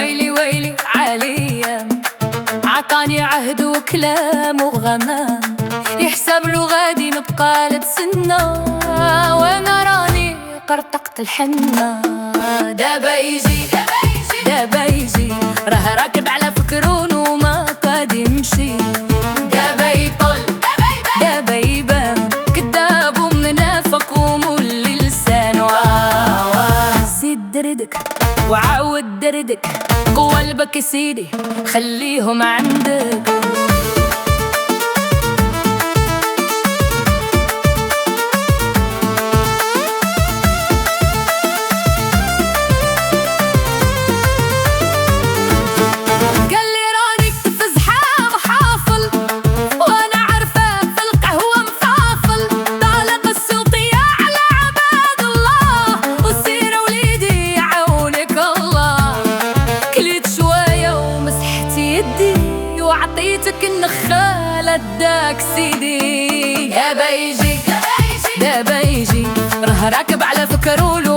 ويلي ويلي عليا، عطاني عهد وكلام وغمام، يحسب له غادي نبقى لتسنى، وانا راني قرطقت الحنة. دابا يجي دابا يجي، راه راكب على فكرون وما قاد يمشي. دابا يطل دابا يبان كذاب ومنافق ومولي لسانو. زيد دردك وعاود دردك، قلبك يا سيدي خليهم عندك. وعطيتك النخالة اداك سيدي. دابا يجي دابا يجي، راه راكب على فكرولو